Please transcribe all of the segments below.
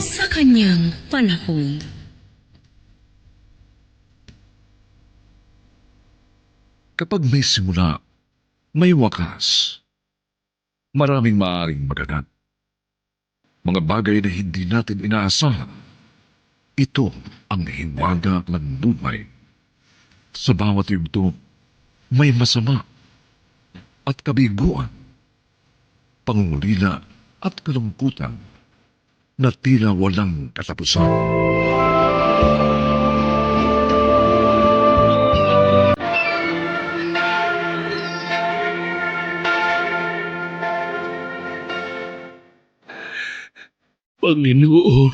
sa kanyang panahon. Kapag may simula, may wakas. Maraming maaaring maganap. Mga bagay na hindi natin inaasahan. Ito ang hiwaga ng buhay. Sa bawat yugto, may masama at kabiguan, pangungulila at kalungkutan na tila walang katapusan. Panginoon,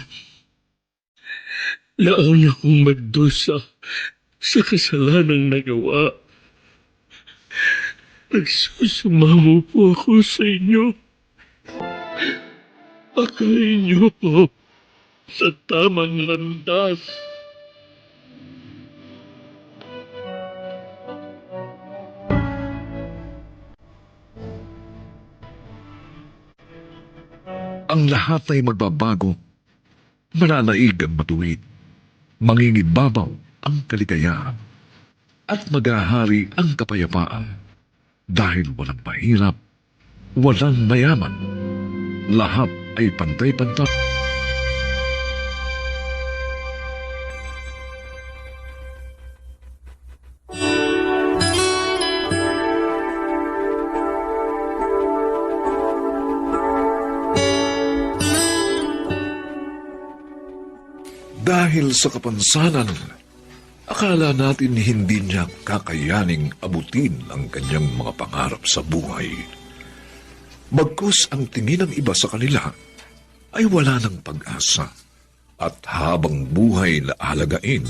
laan akong magdusa sa kasalanang nagawa. Nagsusumamo po ako sa inyo. Pakain niyo po sa tamang landas. Ang lahat ay magbabago. Mananaig ang matuwid. Mangingibabaw ang kaligayahan. At maghahari ang kapayapaan. Dahil walang mahirap, walang mayaman. Lahat ay pantay-pantay. Dahil sa kapansanan, akala natin hindi niya kakayaning abutin ang kanyang mga pangarap sa buhay. Bagkus ang tingin ng iba sa kanila ay wala ng pag-asa at habang buhay na alagain.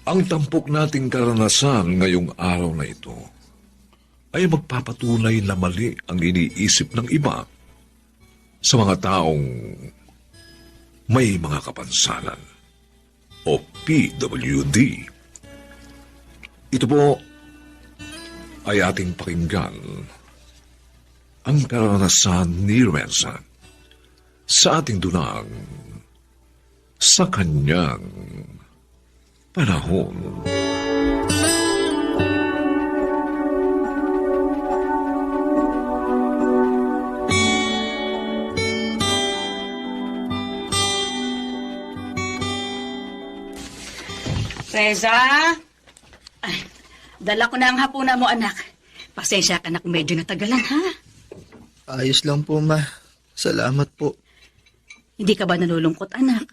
Ang tampok nating karanasan ngayong araw na ito ay magpapatunay na mali ang iniisip ng iba sa mga taong may mga kapansanan o PWD. Ito po ay ating pakinggan ang karanasan ni Renza sa ating dunang sa kanyang panahon. Reza? Ay, dala ko na ang hapunan mo, anak. Pasensya ka na kung medyo natagalan, ha? Ayos lang po, ma. Salamat po. Hindi ka ba nalulungkot, anak?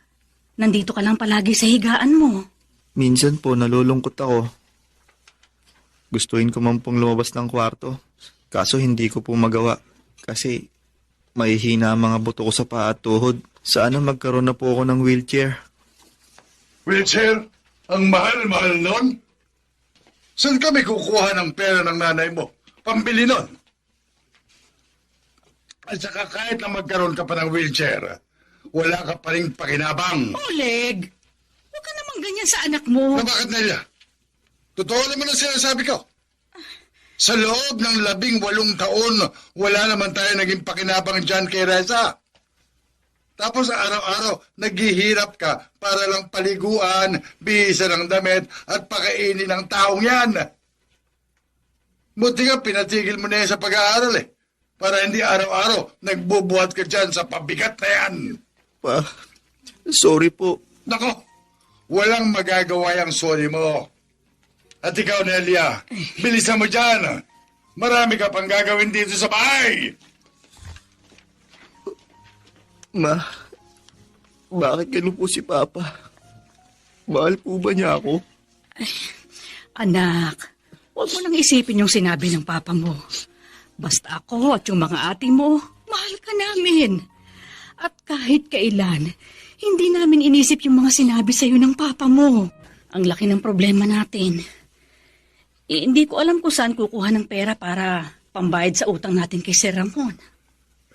Nandito ka lang palagi sa higaan mo. Minsan po, nalulungkot ako. Gustuin ko man pong lumabas ng kwarto. Kaso hindi ko po magawa. Kasi mahihina ang mga buto ko sa paa at tuhod. Sana magkaroon na po ako ng wheelchair. Wheelchair? Ang mahal-mahal nun? Saan kami kukuha ng pera ng nanay mo? Pambili nun? At saka kahit na magkaroon ka pa ng wheelchair, wala ka pa rin pakinabang. Oleg, huwag ka naman ganyan sa anak mo. Na bakit, Nelia? Totoo naman ang sinasabi ko. Sa loob ng 18 taon, wala naman tayo naging pakinabang dyan kay Reza. Tapos araw-araw, naghihirap ka para lang paliguan, bihisa ng damit at pakainin ng taong yan. Buti nga, pinatigil mo na yan sa pag-aaral para hindi araw-araw nagbubuhat ka dyan sa pabigat na yan. Pa, sorry po. Nako, walang magagawa yung sorry mo. At ikaw, Nelia, bilisan mo dyan. Marami ka pang gagawin dito sa bahay. Ma, bakit ganun po si Papa? Mahal po ba niya ako? Anak, huwag mo nang isipin yung sinabi ng papa mo. Basta ako at yung mga ate mo, mahal ka namin. At kahit kailan, hindi namin inisip yung mga sinabi sa'yo ng papa mo. Ang laki ng problema natin. Hindi ko alam kung saan kukuha ng pera para pambayad sa utang natin kay Sir Ramon.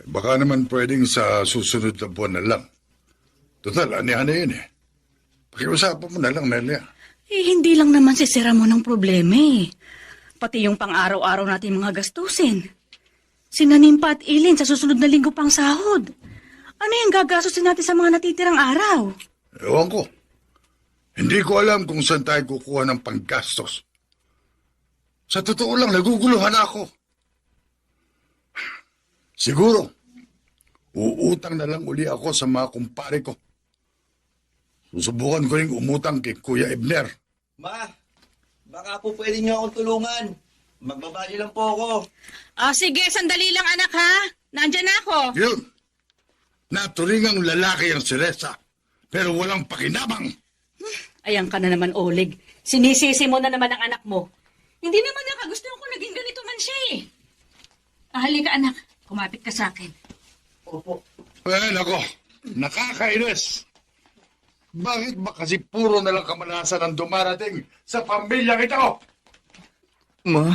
Baka naman pwedeng sa susunod na buwan na lang. Total, anihan na yun Pakiusapan mo na lang, Nelia. Hindi lang naman si Sir Ramon ang problema Pati yung pang-araw-araw natin mga gastusin. Sina Nimpa at Eileen sa susunod na linggo pang sahod. Ano yung gagastusin natin sa mga natitirang araw? Ewan ko. Hindi ko alam kung saan tayo kukuha ng panggastos. Sa totoo lang, naguguluhan ako. Siguro, uutang na lang uli ako sa mga kumpare ko. Susubukan ko rin umutang kay Kuya Ebner. Ma, baka po pwede niyo akong tulungan. Magbabali lang po ako. Sige, sandali lang anak ha. Nandyan na ako. Yun. Naturingang lalaki ang si Reza, pero walang pakinabang. Ayan ka na naman, Oleg. Sinisisi mo na naman ang anak mo. Hindi naman nakagustuhan ko naging ganito man siya eh. Halika anak, kumapit ka sa akin. Opo. Nako, nakakainis. Bakit ba kasi puro na lang kamalasan ang dumarating sa pamilya ito? Ma,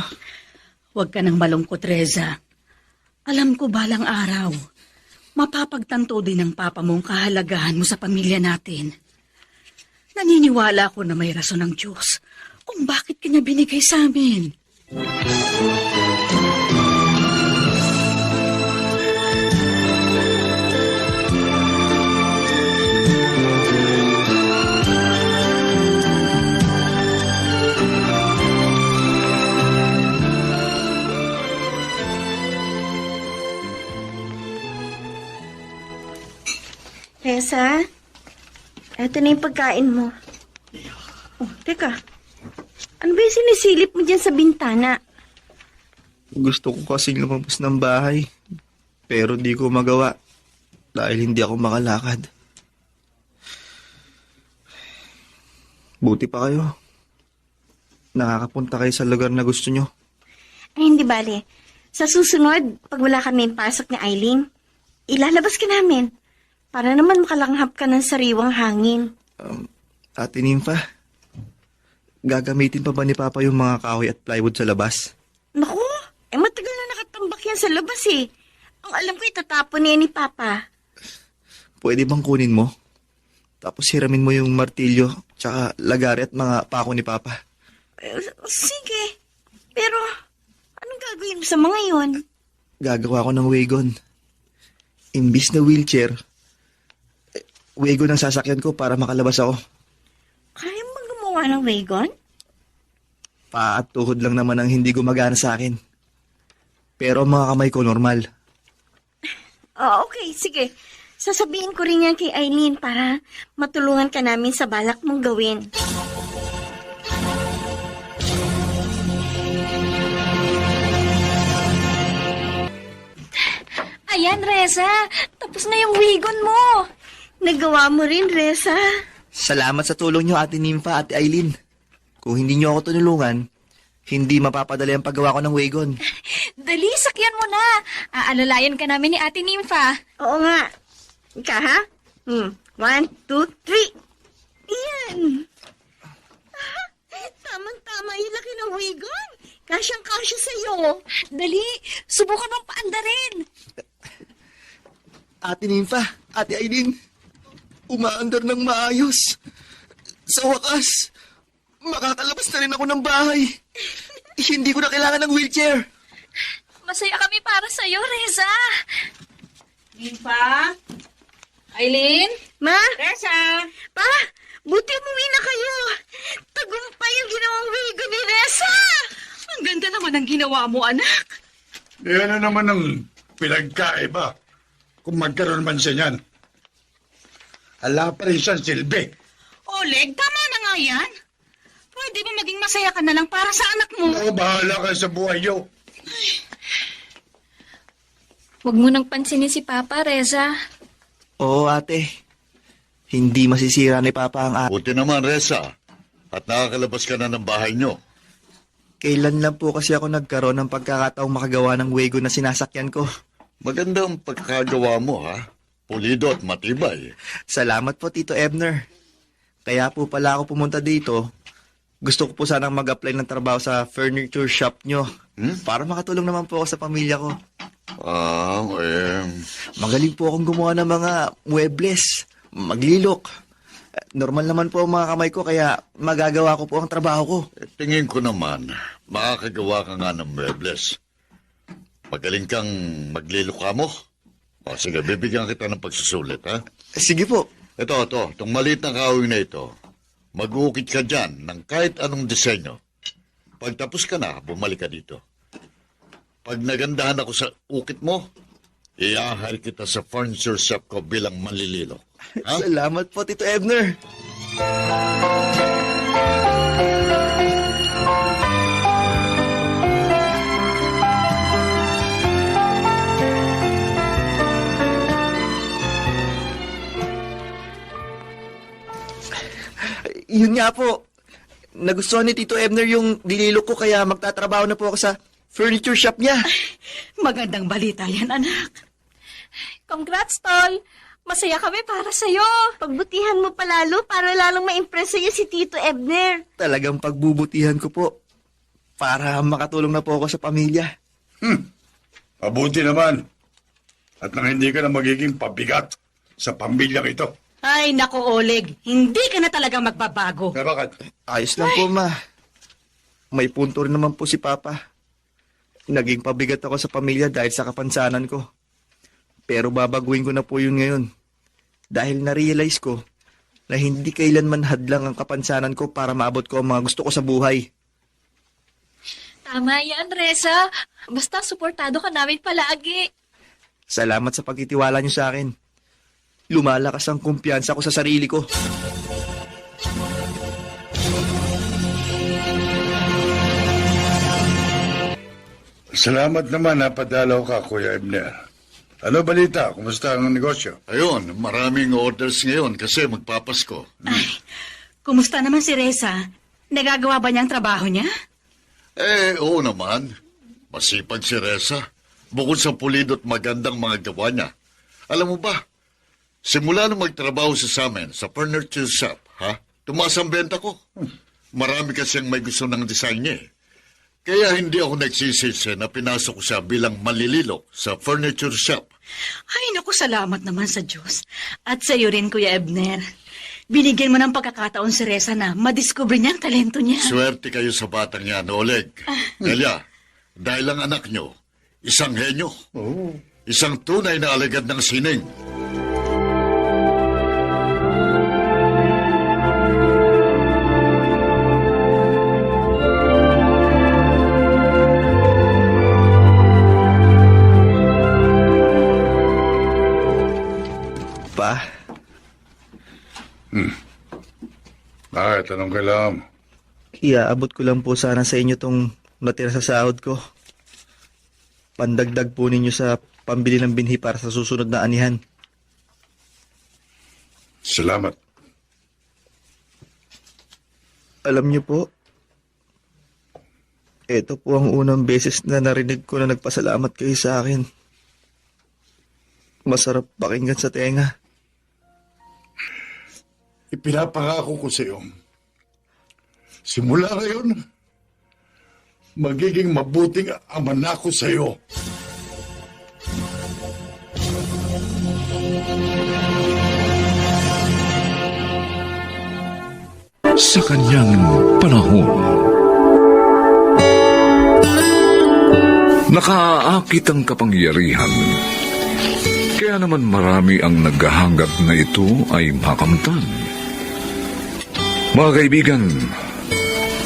Huwag ka nang malungkot, Reza. Alam ko balang araw, mapapagtanto din ng papa mo ang kahalagahan mo sa pamilya natin. Naniniwala ako na may rason ng Diyos kung bakit kanya binigay sa amin. Reza, eto na yung pagkain mo. Oh, teka. Ano ba yung sinisilip mo dyan sa bintana? gusto ko kasing lumabas ng bahay. Pero di ko magawa dahil hindi ako makalakad. Buti pa kayo. Nakakapunta kayo sa lugar na gusto nyo. Ay, hindi bale. Sa susunod, pag wala kami pasok ni Eileen, ilalabas ka namin. Para naman makalanghap ka ng sariwang hangin. Ate Nympha, gagamitin pa ba ni Papa yung mga kahoy at plywood sa labas? Naku, matagal na nakatambak yan sa labas eh. Ang alam ko, itatapon niya ni Papa. Pwede bang kunin mo? Tapos hiramin mo yung martilyo, tsaka lagari at mga pako ni Papa. Sige. Pero, anong gagawin mo sa mga yon? Gagawa ko ng wagon. Imbis na wheelchair, wagon ang sasakyan ko para makalabas ako. Kaya mo gumawa ng wagon? Paa at tuhod lang naman ang hindi gumagana sa akin. Pero ang mga kamay ko normal. Okay, sige. Sasabihin ko rin yan kay Eileen para matulungan ka namin sa balak mong gawin. Ayan, Reza. Tapos na yung wagon mo. Nagawa mo rin, Reza. Salamat sa tulong nyo, Ate Nympha, Ate Eileen. Kung hindi nyo ako tunulungan, hindi mapapadali ang paggawa ko ng wagon. Dali, sakyan mo na. Aalalayan ka namin ni Ate Nympha. Oo nga. Ika, ha? 1, 2, 3. Iyan. Tamang-tama yung laki ng wagon. Kasyang-kasya sa'yo. Dali, subukan mong paandarin. Ate Nympha, Ate Eileen, umaandar ng maayos. Sa wakas, makakalabas na rin ako ng bahay. Hindi ko na kailangan ng wheelchair. Masaya kami para sa'yo, Reza. Nimpa? Eileen? Ma? Reza? Pa? Buti umuwi na kayo. Tagumpay yung ginawang wagon ni Reza. Ang ganda naman ang ginawa mo, anak. Ano naman ang pinagkaiba kung magkaroon man siya niyan. Hala pa rin siyang silbi. Oleg, tama na nga yan. Pwede ba maging masaya ka na lang para sa anak mo? Ako bahala ka sa buhay niyo. Huwag mo nang pansinin si Papa, Reza. Oo, ate. Hindi masisira ni Papa ang Buti naman, Reza. At nakakalabas ka na ng bahay nyo. Kailan lang po kasi ako nagkaroon ng pagkakataong makagawa ng wagon na sinasakyan ko. Maganda ang pagkakagawa mo, ha? Pulido at matibay. Salamat po, Tito Ebner. Kaya po pala ako pumunta dito. Gusto ko po sanang mag-apply ng trabaho sa furniture shop nyo. Para makatulong naman po ako sa pamilya ko. Magaling po akong gumawa ng mga muebles, maglilok. Normal naman po ang mga kamay ko kaya magagawa ko po ang trabaho ko. Tingin ko naman, makakagawa ka nga ng mebles. Magaling kang magliluka mo. O sige, bibigyan kita ng pagsusulit, ha? Sige po. Itong maliit na kahoy na ito. Mag-uukit ka dyan ng kahit anong disenyo. Pag tapos ka na, bumalik ka dito. Pag nagandahan ako sa ukit mo, i-ahal kita sa furniture shop ko bilang manlililo. Ha? Salamat po, Tito Ebner. Yun nga po. Nagustuhan ni Tito Ebner yung dililo ko kaya magtatrabaho na po ako sa furniture shop niya. Magandang balita yan, anak. Congrats, Tol! Masaya kami para sa'yo. Pagbutihan mo palalo para lalong ma-impress sa'yo si Tito Ebner. Talagang pagbubutihan ko po para makatulong na po ako sa pamilya. Mabuti naman. At nang hindi ka na magiging pabigat sa pamilyang ito. Ay, naku, Oleg. Hindi ka na talaga magbabago. Kaya bakit? Ayos lang po, Ma. May punto rin naman po si Papa. Naging pabigat ako sa pamilya dahil sa kapansanan ko. Pero babaguhin ko na po yun ngayon. Dahil na-realize ko na hindi kailanman hadlang ang kapansanan ko para maabot ko ang mga gusto ko sa buhay. Tama yan, Reza. Basta suportado ka namin palagi. Salamat sa pagtitiwala niyo sa akin. Lumalakas ang kumpiyansa ko sa sarili ko. Salamat naman napadalaw ka, Kuya Ebner. Ano balita? Kumusta ang negosyo? Ayun, maraming orders ngayon kasi magpapasko. Kumusta naman si Reza? Nagagawa ba niya ang trabaho niya? Oo naman. Masipag si Reza. Bukod sa pulido at magandang mga gawa niya. Alam mo ba, simula nung magtrabaho sa amin sa furniture shop, tumaas ang benta ko. Marami kasi ang may gusto ng design niya eh. Kaya hindi ako nagsisisi na pinasok ko siya bilang malililok sa furniture shop. Ay, naku, salamat naman sa Diyos. At sa iyo rin, Kuya Ebner. Binigyan mo ng pagkakataon si Reza na madiscover niya ang talento niya. Swerte kayo sa batang yan, Oleg. Nelia, dahil ang anak nyo, isang henyo. Isang tunay na alagad ng sining. Pa, Bakit? Anong kailangan mo? iaabot ko lang po sana sa inyo tong natira sa sahod ko. Pandagdag po ninyo sa pambili ng binhi para sa susunod na anihan. Salamat. Alam niyo po, ito po ang unang beses na narinig ko na nagpasalamat kayo sa akin. Masarap pakinggan sa tenga. Ipinapangako ko sa iyo. Simula ngayon, magiging mabuting ama na ako sa iyo. Sa kanyang panahon, nakaaakit ang kapangyarihan. Kaya naman marami ang naghahangad na ito ay makamtan. Mga kaibigan,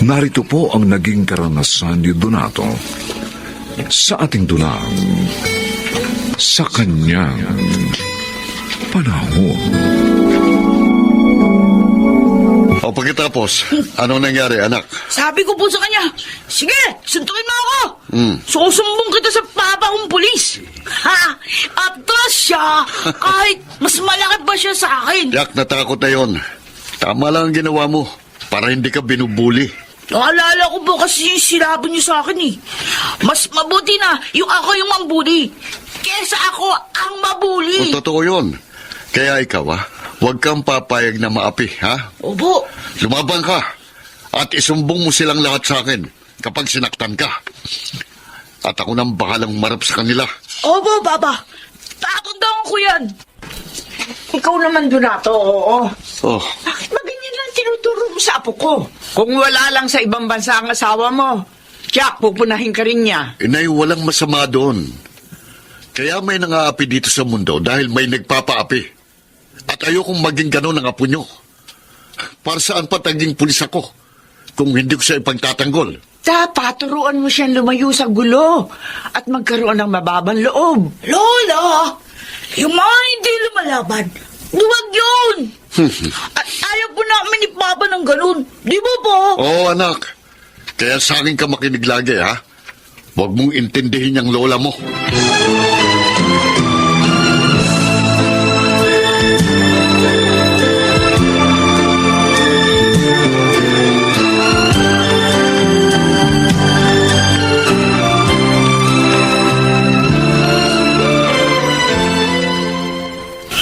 narito po ang naging karanasan ni Donato sa ating dunang sa kanyang panahon. O pagkatapos, anong nangyari, anak? Sabi ko po sa kanya, sige, suntukin mo ako. Susumbong kita sa papa kong pulis. Ha! Atras siya, kahit mas malaki pa siya sa akin. Yak, natakot na yon. Tama lang ang ginawa mo para hindi ka binubuli. Naalala ko po kasi yung sinabi niyo sa akin eh. Mas mabuti na yung ako yung mambuli kesa ako ang mabuli. O, totoo yun. Kaya ikaw, huwag kang papayag na maapi, ha? Opo. Lumaban ka at isumbong mo silang lahat sa akin kapag sinaktan ka. At ako nang bahalang marap sa kanila. Opo, Papa. Tatandaan ko yan. Ikaw naman, Donato, oo. Oh, Bakit ba ganyan lang tinuturo mo sa apo ko? Kung wala lang sa ibang bansa ang asawa mo, Tiyak, pupunahin ka rin niya. Inay, walang masama doon. Kaya may nangaapi dito sa mundo dahil may nagpapaapi. At ayokong maging ganon ang apo nyo. Para saan pa taging pulis ako kung hindi ko siya ipagtatanggol? Dapat turuan mo siyang lumayo sa gulo at magkaroon ng mababang loob. Lola! Yung mga hindi lumalaban, duwag yun! At ayaw po namin ni Papa ng ganun. Di ba po? Oo, anak. Kaya sa akin ka makinig lagi, ha? Huwag mong intindihin yung lola mo.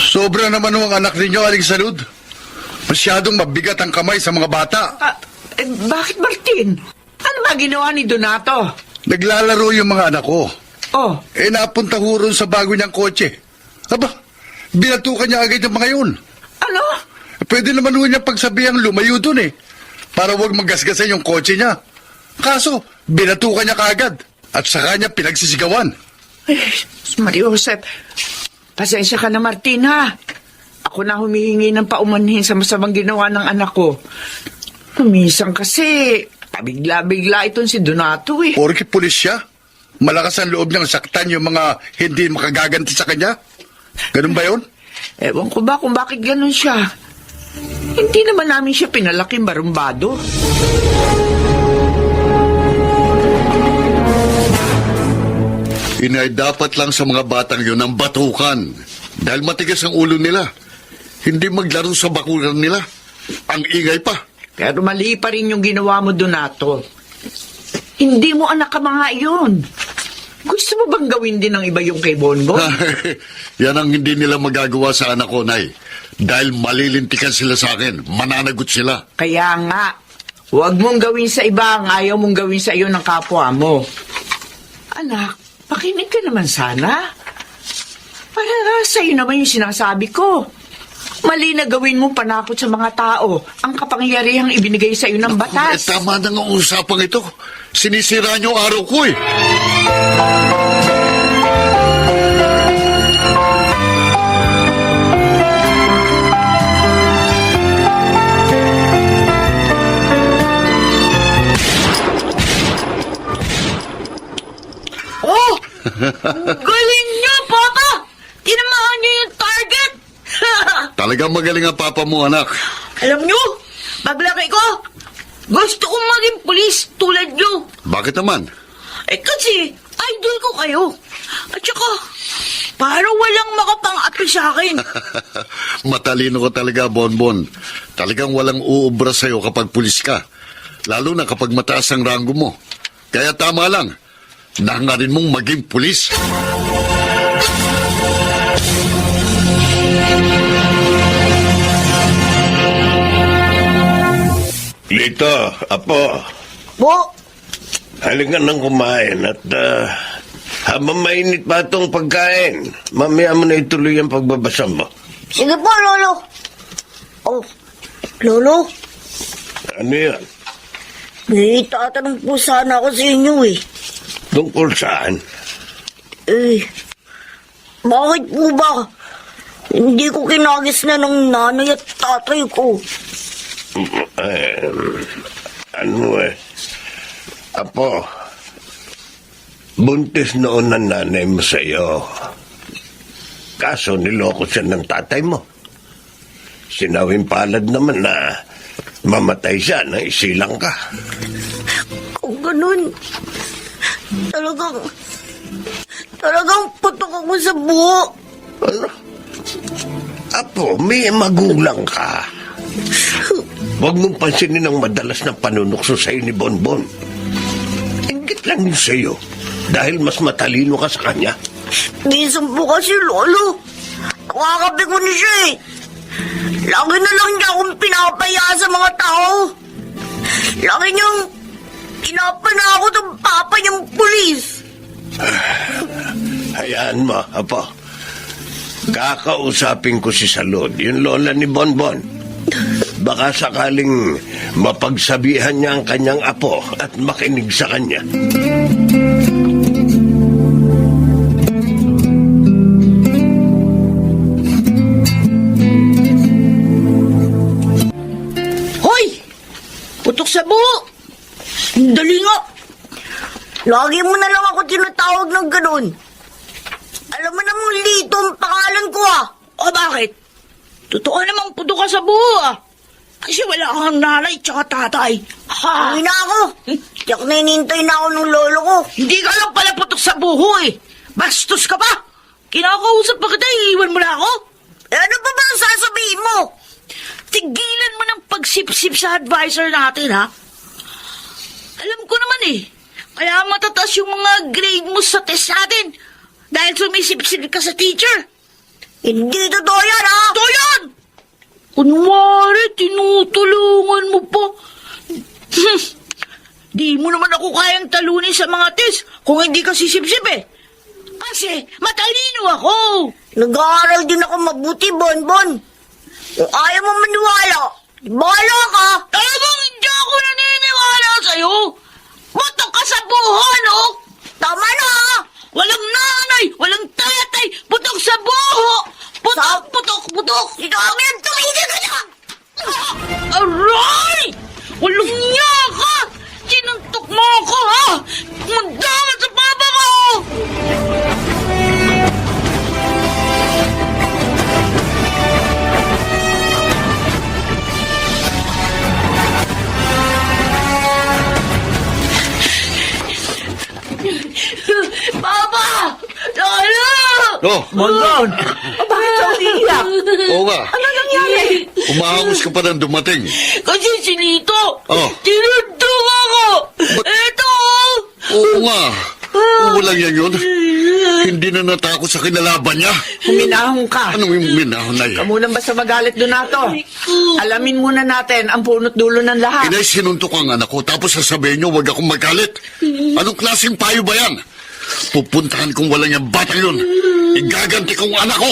Sobra naman ang anak ninyo, Aling Salud. Masyadong mabigat ang kamay sa mga bata. Bakit, Martin? Ano ba ginawa ni Donato? Naglalaro yung mga anak ko. Oh, Napunta ho ron sa bago niyang kotse. Aba, binatukan niya agad yung mga yun. ano? Pwede naman ho niya pagsabihang lumayo dun para wag magasgasan yung kotse niya. Kaso, binatukan niya kaagad. At saka niya pinagsisigawan. Maria Josep, pasensya ka na, Martin, ha? Ako na humihingi ng paumanhin sa masamang ginawa ng anak ko. Kumisan kasi, pabigla-bigla itong si Donato, Porke pulis siya, malakas ang loob niyang saktan yung mga hindi makagaganti sa kanya. Ganun ba yun? Ewan ko ba kung bakit ganun siya. Hindi naman namin siya pinalaking barumbado. Inay, dapat lang sa mga batang yun ang batukan. Dahil matigas ang ulo nila. Hindi maglaro sa bakuran nila. Ang ingay pa. Pero mali pa rin yung ginawa mo, Donato. Hindi mo anak ka mga iyon. Gusto mo bang gawin din ng iba yung kay Bonbon? Yan ang hindi nila magagawa sa anak ko, Nay. Dahil malilintikan sila sa akin. Mananagot sila. Kaya nga, huwag mong gawin sa iba ang ayaw mong gawin sa iyo ng kapwa mo. Anak, makinig ka naman sana. Para sa iyo naman yung sinasabi ko. Mali na gawin mong panakot sa mga tao ang kapangyarihang ibinigay sa iyo ng batas. Tama na nga usapang ito. Sinisira niyo araw ko Oh! Galing niyo, Papa! Tinamaan niyo yung target! Talagang magaling ang papa mo, anak. Alam niyo, paglaki ko, gusto kong maging pulis tulad niyo. Bakit naman? Kasi idol ko kayo. At saka, parang walang makapang-api sa akin. Matalino ko talaga, Bonbon. Talagang walang uubra sa'yo kapag pulis ka. Lalo na kapag mataas ang ranggo mo. Kaya tama lang, nahangarin mong maging pulis. Lito, Apo, Po, halika nang kumain at habang mainit pa itong pagkain, mamaya mo na ituloy ang pagbabasa mo. sige po, Lolo. Oh, Lolo, Ano yan? may tatanong po sana ako sa inyo Tungkol saan? Bakit po ba hindi ko kinagis na ng nanay at tatay ko? Apo, buntis noon ang nanay mo sa iyo. Kaso niloko siya ng tatay mo. Sinawing palad naman na mamatay siya nang isilang ka. Kung ganun, talagang putok ako sa buho. Ano? Apo, may magulang ka. Huwag mong pansinin ang madalas na panunukso sa'yo ni Bonbon. Inggit lang yun sa'yo dahil mas matalino ka sa kanya. Minsan po kasi, Lolo, nakakabi ko na siya Lagi na lang niya akong pinapaya sa mga tao. Lagi niyang pinapanakot ang papa niyang pulis. Hayaan mo, Apo. Kakausapin ko si Salud, yung lola ni Bonbon. Baka sakaling mapagsabihan niya ang kanyang apo at makinig sa kanya. Hoy! Putok sa buho! Dali nga! Lagi mo na lang ako tinatawag ng ganun. Alam mo namang Lito ang pangalan ko ah. O bakit? Totoo namang puto ka sa buho ah. Kasi wala kang nanay tsaka tatay. Ha? Uwi na ako. Tiyak na inintay na ako ng lolo ko. Hindi ka lang pala putok sa buho eh. Bastos ka pa. Kinakausap pa kita, iiwan mo na ako. Eh, ano pa ba ang sasabihin mo? Tigilan mo ng pagsipsip sa advisor natin ha. Alam ko naman eh. Kaya matataas yung mga grade mo sa test natin. Dahil sumisipsip ka sa teacher. Hindi totoo yan ha. Totoo yan! Kunwari, tinutulungan mo pa. Di mo naman ako kayang talunin sa mga test kung hindi ka sisipsip eh. Kasi matalino ako. Nag-aaral din ako mabuti, Bonbon. Kung ayaw mo maniwala, bahala ka. Talagang hindi ako naniniwala sa'yo. Butok ka sa buho, no? Tama na ha. Walang nanay, walang tatay, putok sa buho! Putok, putok, putok! Ito ang yan, tumigil ka na! Aray! Walang niya ka! Sinuntok mo ako, ha? Mandaman sa papa ko! Papa! Lolo! Oh, Mondon! Bakit ka umiiyak? oo nga. Ano nangyari? Umahangos ka pa nang dumating. Kasi si Lito, Oh. tinuntok ako! Eto! Oo nga. Walang yan yun. Hindi na natakot sa kinalaban niya. Huminahong ka. Anong yung minahon na yan? Ka muna ba sa magalit, Donato? Alamin muna natin ang punot dulo ng lahat. Inay, sinuntok ang anak ko, tapos sasabihin niyo, huwag akong magalit. Anong klaseng payo ba yan? Pupuntahan kong walang yung batang yun. Igaganti kong anak ko.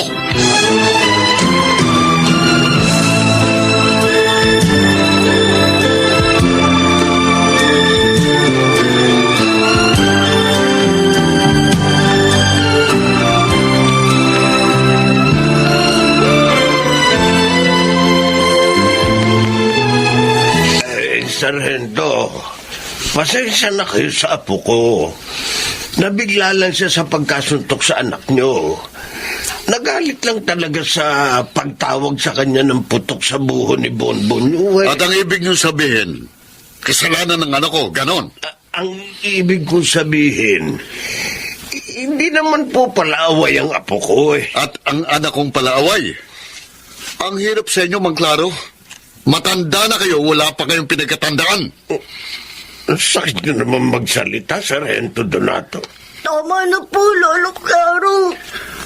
Sargento, pasensya na kayo sa apo ko. Nabigla lang siya sa pagkasuntok sa anak nyo. Nagalit lang talaga sa pagtawag sa kanya ng putok sa buho ni Bonbon. At ang ibig niyo sabihin, kasalanan ng anak ko, ganon. Ang ibig kong sabihin, hindi naman po palaaway ang apo ko eh. At ang anak kong palaaway. Ang hirap sa inyo, Mangklaro. Matanda na kayo, wala pa kayong pinagkatandaan. Ang sakit nyo naman magsalita, Sargento Donato. Tama na po, Lolo Claro.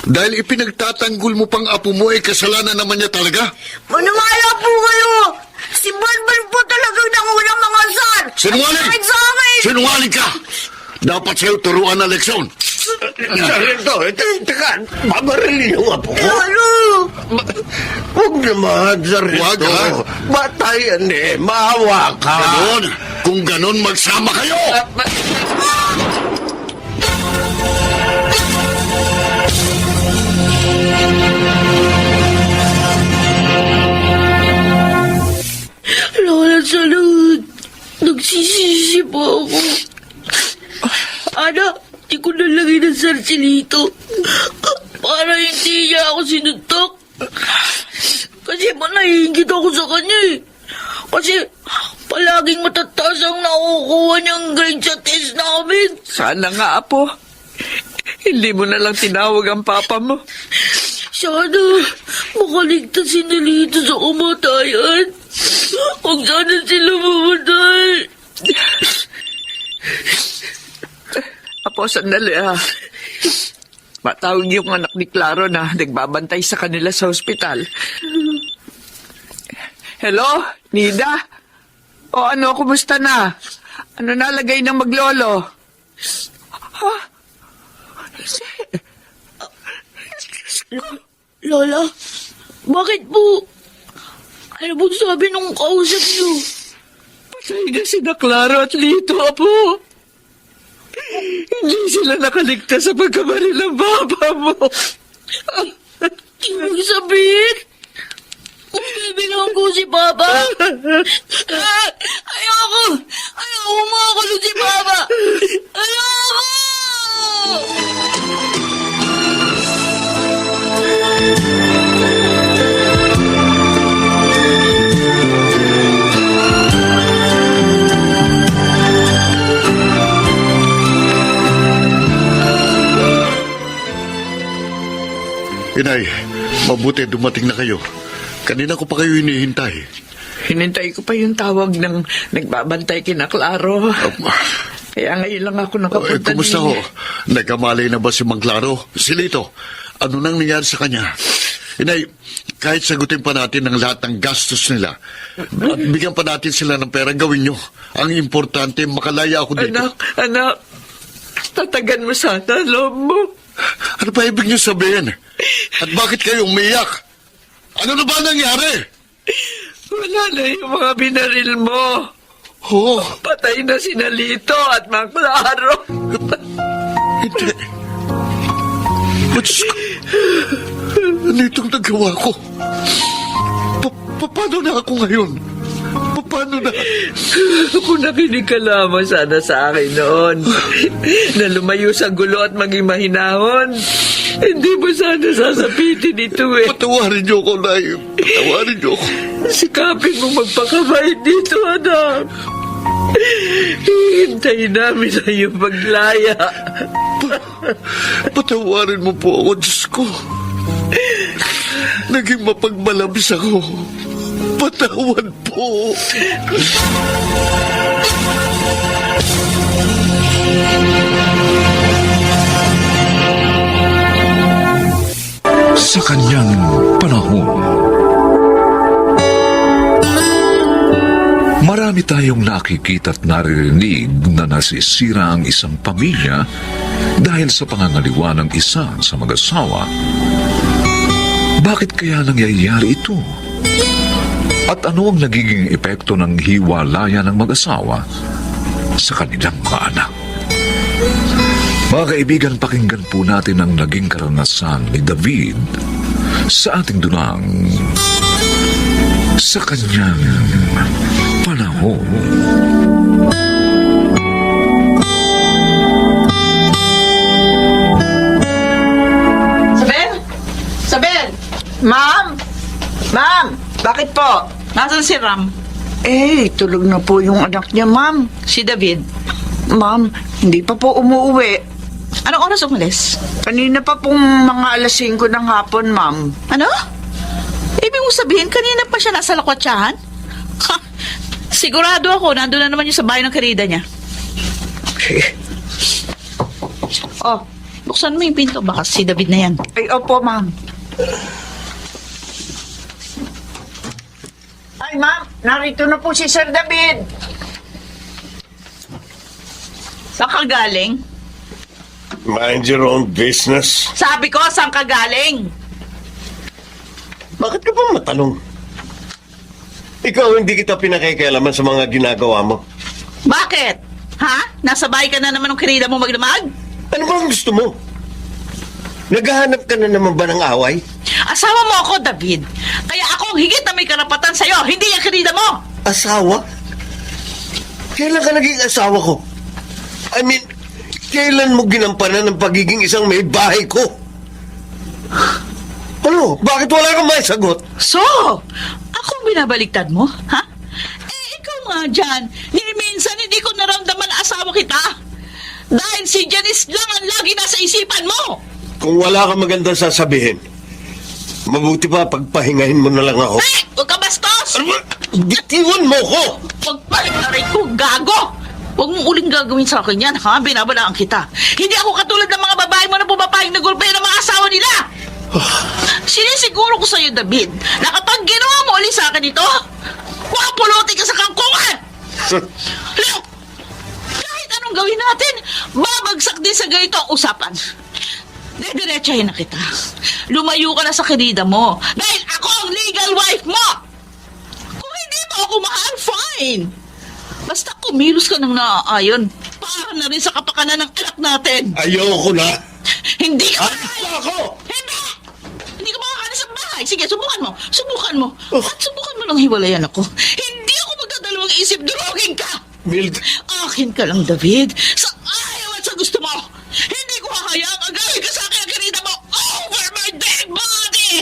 Dahil ipinagtatanggol mo pang apo mo, kasalanan naman niya talaga. Maniwala po kayo. Si Bonbon po talagang nangulang mga sar. Sinungaling! Kahit sa akin. Sinungaling ka! Dapat sa'yo turuan na leksyon. Sargento, teka, babarilin yung apo ko. Lolo. Huwag naman, Sargento. Huwag, ha? Bata yan eh, maawa ka. Ganon! Kung ganon, magsama kayo! Lola, salud. Nagsisisi po ako. Ana, di ko nalagay ng sarsilito. Para hindi niya ako sinuntok. Kasi manahingit ako sa kanya eh. Kasi palaging matataas ang nakukuha niyang grade sa test namin. Sana nga, Apo. Hindi mo na lang tinawag ang papa mo. Sana makaligtas si Nelito sa kamatayan. Huwag sana sila mamatay. Apo, sandali Matawag yung anak ni Claro na nagbabantay sa kanila sa ospital. Hello, Nida? O ano, kumusta na? Ano nalagay ng maglolo? Ha? Lola, bakit po Ano bang sabi nung kausap niyo? Patay na sina Claro at Lito, Apo. Hindi sila nakaligtas sa pagkabaril ng papa mo. Ibig sabihin, bibilang ko si Papa. Ayoko makakulong si Papa. Ayoko! Inay, mabuti dumating na kayo. Kanina ko pa kayo hinihintay. Hinintay ko pa yung tawag ng nagbabantay kina Claro. Kaya ngayon lang ako nakapunta Kumusta ho? Nagkamalay na ba si Mang Claro? Si Lito, ano nang nangyari sa kanya? Inay, kahit sagutin pa natin ang lahat ng gastos nila at bigyan pa natin sila ng pera, gawin nyo. Ang importante, makalaya ako dito. Anak, tatagan mo sana loob mo. Ano pa ibig nyo sabihin? At bakit kayo umiyak? Ano na ba nangyari? Wala na yung mga binaril mo. Oh, Patay na si Nalito at Mang Claro. hindi. Diyos ko, ano itong nagawa ko? Paano na ako ngayon? Paano na? Kung nakinig ka lamang sana sa akin noon, na lumayo sa gulo at maging mahinahon, hindi mo sana sasapitin ito eh. Patawarin niyo ako, Nay. Patawarin niyo ako. Sikapin mo magpakabay dito, anak. Hihintayin namin sa iyong paglaya. Patawarin mo po ako, Diyos ko. Naging mapagmalabis ako. Patawan po. Sa kanyang panahon, marami tayong nakikita at naririnig na nasisira ang isang pamilya dahil sa pangangaliwa ng isa sa mag-asawa. Bakit kaya nangyayari ito? At ano ang nagiging epekto ng hiwalayan ng mag-asawa sa kanilang mga anak? Mga kaibigan, pakinggan po natin ang naging karanasan ni David sa ating dunang sa kanyang panahon. Sabel! Ma'am! Bakit po? Nasaan si Ram? Tulog na po yung anak niya, ma'am. Si David. Ma'am, hindi pa po umuwi. Anong oras umalis? Kanina pa pong mga alas 5 ng hapon, ma'am. Ano? Ibig mo sabihin, kanina pa siya nasa lakwatsahan? Ha! Sigurado ako, nandun na naman yung sa bahay ng karida niya. Oh, buksan mo yung pinto. Baka si David na yan. Ay, opo, ma'am. Ay, ma'am, narito na po si Sir David. Saan ka galing? Mind your own business. Sabi ko, saan ka galing? Bakit ka ba matanong? Ikaw hindi kita pinakikialaman sa mga ginagawa mo. Bakit? Ha? Nasa bahay ka na naman ng karida mo magdamag? Ano bang gusto mo? Naghahanap ka na naman ba ng away? Asawa mo ako, David. Kaya ako ang higit na may karapatan sa'yo, hindi yung karida mo! Asawa? Kailan ka naging asawa ko? I mean, kailan mo ginampanan ng pagiging isang may bahay ko? Ano? Bakit wala kang may sagot? So, ako binabaligtad mo, ha? Ikaw nga dyan, minsan hindi ko naramdaman na asawa kita. Dahil si Janice lang ang lagi nasa isipan mo. Kung wala kang magandang sasabihin, mabuti pa pagpahingahin mo na lang ako. Huwag ka bastos! Ano ba? Bitiwan mo ko! Pagpalit na rin ko, gago! Huwag mong uling gagawin sa akin yan, ha? Binabalaan kita. Hindi ako katulad ng mga babae mo na pumapayag na gulpe ng mga asawa nila! Sinisiguro ko sa'yo, David, na kapag ginawa mo ulit sa akin ito, wapulutin ka sa kangkungan! Look! Kahit anong gawin natin, babagsak din sa ganito ang usapan. Dediretsahin na kita. Lumayo ka na sa kirida mo dahil ako ang legal wife mo! fine. Basta kumilos ka ng naaayon. Para na rin sa kapakanan ng anak natin. Ayoko na. Hindi ka Ako! Hindi! Hindi ka makakalis sa bahay. Sige, subukan mo. Subukan mo. At subukan mo lang hiwalayan ako. Hindi ako magdadalawang isip. Durugin ka! Mildred. Akin ka lang, David. Sa ayaw at sa gusto mo. Hindi ko hahayaang agawin ka sa akin ang kinita mo over my dead body!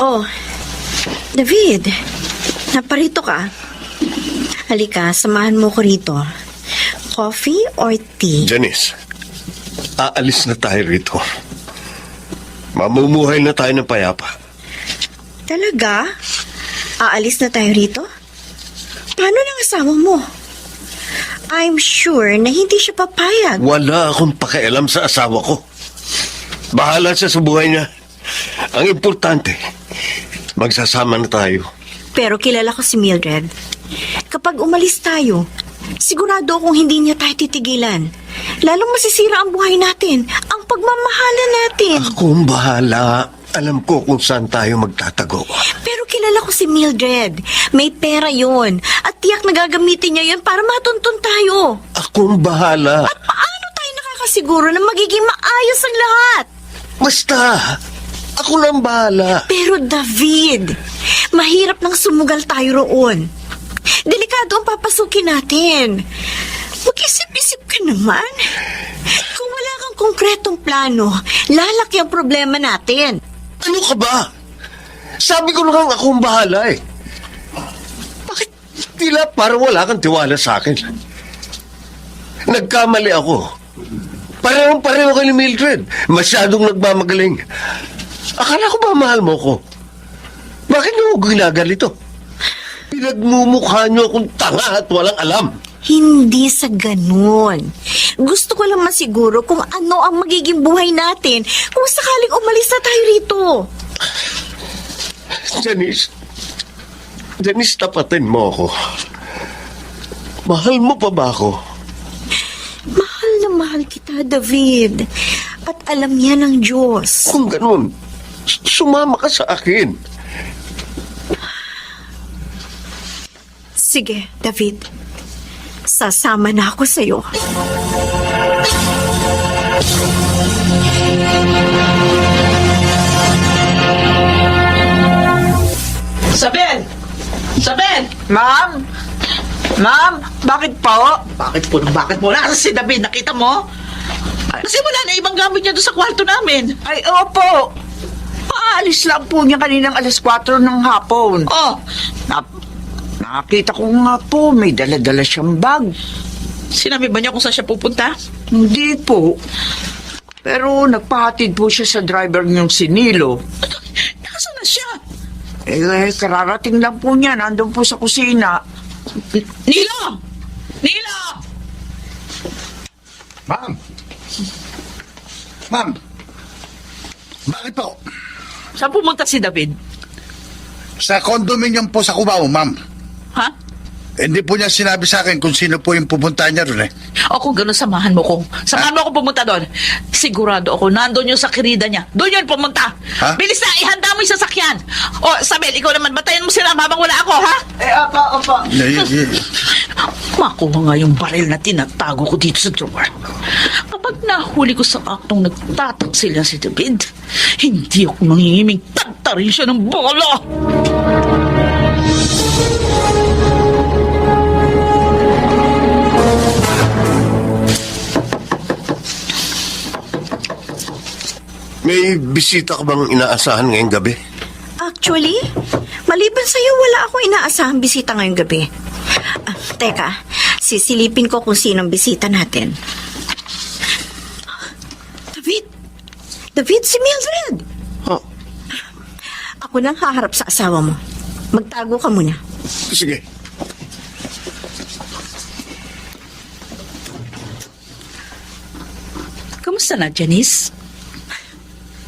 Oh, David, naparito ka. Halika, samahan mo ko rito. Coffee or tea? Janice, aalis na tayo rito. Mamumuhay na tayo ng payapa. Talaga? Aalis na tayo rito? Paano ng asawa mo? I'm sure na hindi siya papayag. Wala akong pakialam sa asawa ko. Bahala siya sa buhay niya. Ang importante, magsasama na tayo. Pero kilala ko si Mildred. Kapag umalis tayo, sigurado akong hindi niya tayo titigilan. Lalong masisira ang buhay natin, ang pagmamahalan natin. Akong bahala. Alam ko kung saan tayo magtatago. Pero kilala ko si Mildred. May pera yon at tiyak na gagamitin niya yon para matuntun tayo. Akong bahala. At paano tayo nakakasiguro na magiging maayos ang lahat? Basta, ako nang bahala. Pero David, mahirap nang sumugal tayo roon. Delikado ang papasukin natin. Mag-isip-isip ka naman. Kung wala kang konkretong plano, lalaki ang problema natin. Ano ka ba? Sabi ko lang akong bahala eh. Bakit tila parang wala kang tiwala sa akin? Nagkamali ako. Parehong-pareho kay ni Mildred. Masyadong nagmamagaling. Akala ko ba mahal mo ko? Bakit niyo ako ginagalito? Pinagmumukha niyo akong tanga at walang alam. Hindi sa ganun. Gusto ko lang masiguro kung ano ang magiging buhay natin kung sakaling umalis na tayo rito. Janice, tapatin mo ako. Mahal mo pa ba ako? Mahal na mahal kita, David. At alam niya ng Diyos. Kung ganun, sumama ka sa akin. Sige, David. Sasama na ako sa'yo. Sabel! Sabel! Ma'am? Ma'am, bakit po? Bakit po? Nasa si David, nakita mo? Kasi wala na ibang gamit niya doon sa kwarto namin. Ay, opo. Paalis lang po niya kaninang 4:00 ng hapon. Oh, Nakita ko nga po, may dala-dala siyang bag. sinabi ba niya kung saan siya pupunta? Hindi po. Pero nagpahatid po siya sa driver niyong si Nilo. Nasaan na siya? Kararating lang po niya. Nandun po sa kusina. Nilo! Nilo! Ma'am! Ma'am! Bakit po? Saan pumunta si David? Sa condominium po sa Cubao, ma'am. Ha? Hindi po niya sinabi sa akin kung sino po yung pupunta niya ron eh. O kung gano'n, samahan mo ko. Samahan mo ako pumunta doon. Sigurado ako, nandun yung sa kirida niya. Doon yun pumunta. Ha? Bilis na, ihanda mo yung sasakyan. O, Sabel, ikaw naman, batayan mo sila habang wala ako, ha? Opo. Makuha nga yung baril na tinatago ko dito sa drawer. Kapag nahuli ko sa aktong nagtataksil na si David, hindi ako mangingiming tantarin siya ng bola. May bisita ka bang inaasahan ngayong gabi? Actually, maliban sa'yo, wala akong inaasahang bisita ngayong gabi. Teka, sisilipin ko kung sinong bisita natin. David, si Mildred. Oh, Ako nang haharap sa asawa mo. Magtago ka muna. sige. Kamusta na, Janice?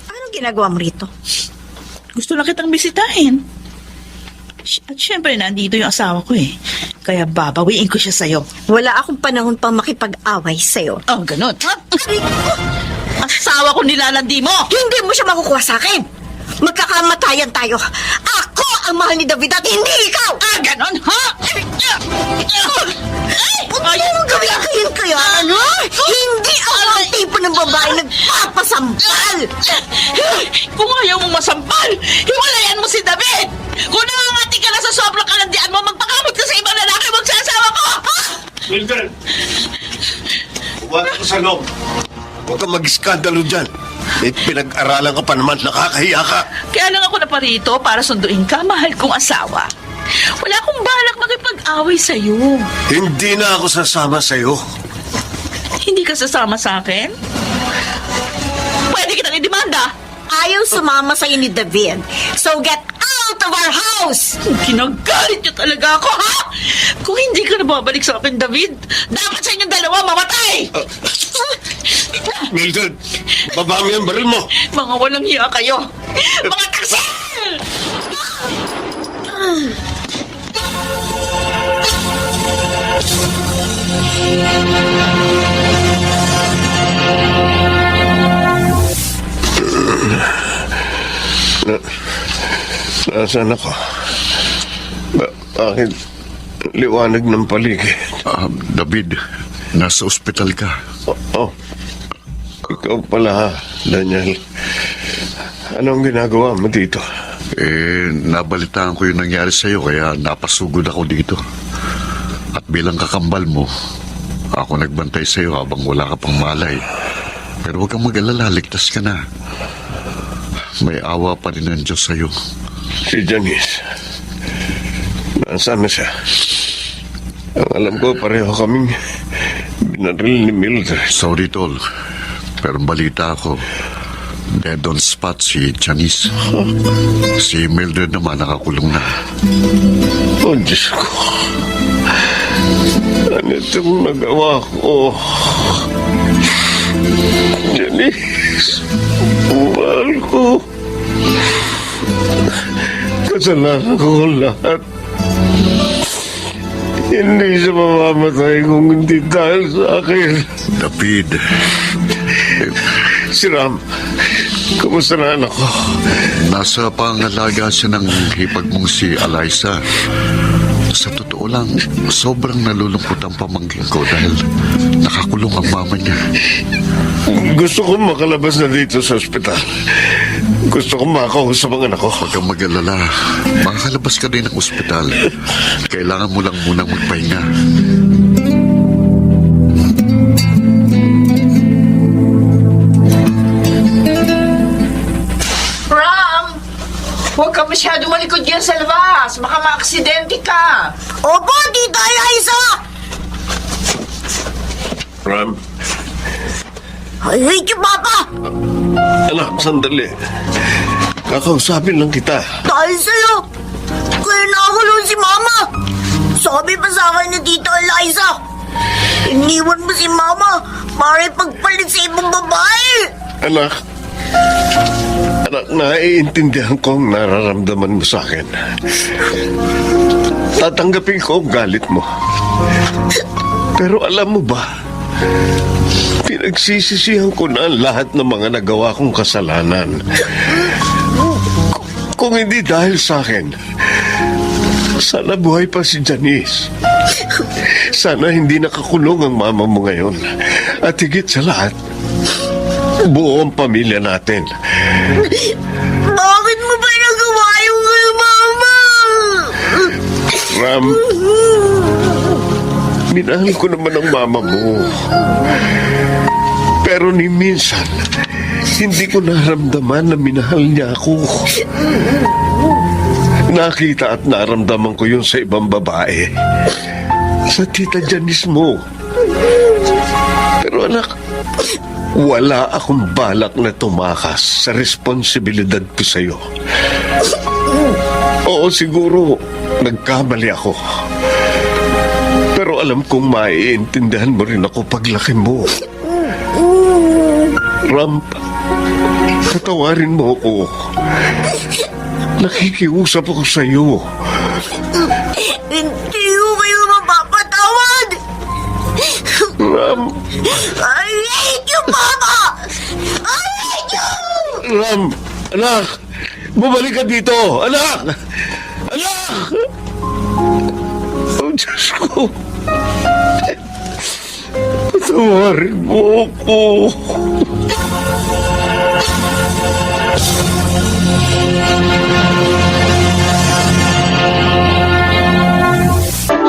Anong ginagawa mo rito? Gusto na kitang bisitahin. At syempre, nandito yung asawa ko eh. Kaya babawiin ko siya sa'yo. Wala akong panahon pang makipag-away sa'yo. Oh, ganun. Ha? Asawa ko nilalandi mo! Hindi mo siya makukuha sa akin! Magkakamatayan tayo. Ako ang mahal ni David at hindi ikaw! Ganon, ha? Huwag mong gawin kaya, ano? Hindi ako ang tipo ng babae nagpapasampal! Kung ayaw mong masampal, hiwalayan mo si David! Kung nangangati ka na sa sobrang kalandian mo, magpakamot ka sa ibang lalaki, magsasawa ko! Ha? Mildred! Huwag ka sa loob. Huwag kang mag-iskandalo dyan. Pinag-aralan ka pa naman, nakakahiya ka. Kaya lang ako na parito para sunduin ka, mahal kong asawa. Wala akong balak makipag-away sa'yo. Hindi na ako sasama sa'yo. Hindi ka sasama sa akin? Pwede kitang idemanda. Ayaw sumama sa'yo ni David. So get out of our house! Kinagalit niyo talaga ako, ha? Kung hindi ka nababalik sa akin, David, dapat sa inyong dalawa mamatay! Mildred, baba mo yung baril mo. Mga walang hiya kayo! Mga taksil! Nasaan ako? Bakit liwanag ng paligid? David, nasa ospital ka. Oh, ikaw pala, Daniel. Anong ginagawa mo dito? Nabalitaan ko yung nangyari sa'yo kaya napasugod ako dito. At bilang kakambal mo, ako nagbantay sa'yo habang wala ka pang malay. Pero huwag kang mag-alala, ligtas ka na. May awa pa rin ng Diyos sa'yo. Si Janice. Nasaan na siya? Ang alam ko, pareho kaming binaril ni Mildred. Sorry, Tol. Pero balita ako, dead on spot si Janice. Si Mildred naman nakakulong na. Oh, Diyos ko. Ano itong nagawa ko? Janice, mahal ko. Kasalanan ko lahat. Hindi siya mamamatay kung hindi dahil sa akin. David. Si Ram, kumusta na anak ko? Nasa pangalaga siya ng hipag mong si Eliza. Sa totoo lang, sobrang nalulungkot ang pamangkin ko dahil nakakulong ang mama niya. Gusto ko makalabas na dito sa ospital. Gusto ko makausap ang anak ko. Huwag kang mag-alala. Makakalabas ka din ng ospital. Kailangan mo lang munang magpahinga. Ram! Huwag ka masyado malikod yan sa labas. Baka maaksidente ka. Opo, Tita Eliza! Ram, I hate you, Papa! anak, sandali. Kakausapin lang kita. Dahil sa'yo, kaya nakakulong si Mama. Sabi pa sa akin ni Tita Eliza, iniwan mo si Mama para ipagpalit sa ibang babae. Anak, naiintindihan ko ang nararamdaman mo sa akin. Tatanggapin ko ang galit mo. Pero alam mo ba, pinagsisisihan ko na ang lahat ng mga nagawa kong kasalanan. Kung hindi dahil sa akin, sana buhay pa si Janice. Sana hindi nakakulong ang mama mo ngayon. At higit sa lahat, buo ang pamilya natin. Bakit mo ba nagawa yung kay Mama? Ram, minahal ko naman ang mama mo. Pero ni minsan, hindi ko naramdaman na minahal niya ako. Nakita at naramdaman ko yun sa ibang babae. Sa Tita Janice mo. Pero anak, wala akong balak na tumakas sa responsibilidad ko sa'yo. Oo, siguro, nagkamali ako. Pero alam kong maiintindihan mo rin ako paglaki mo. Ram, patawarin mo ako. Nakikiusap ako sa'yo. Hindi ko kayo mapapatawad. Ram, I hate you, Papa! I hate you! Ram, anak, Bumalik ka dito! Anak! Anak! Oh, Diyos ko! Patawarin mo ako!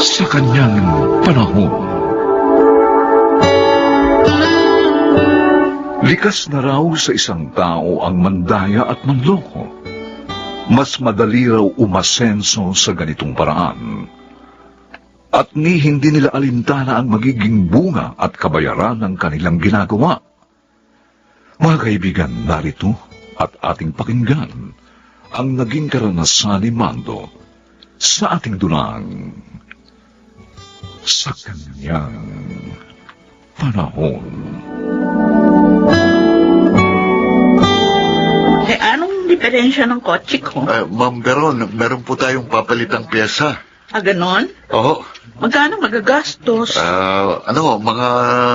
Sa kanyang panahon, likas na raw sa isang tao ang mandaya at manloko. Mas madali raw umasenso sa ganitong paraan. At ni hindi nila alintana ang magiging bunga at kabayaran ng kanilang ginagawa. Mga kaibigan, narito at ating pakinggan ang naging karanasan ni Mando sa ating dunang sa kanyang panahon. Eh, anong diferensya ng kotse ko? Ma'am Garon, meron po tayong papalitang pyesa. Ah, ganon? Oo. Magkano magagastos? Mga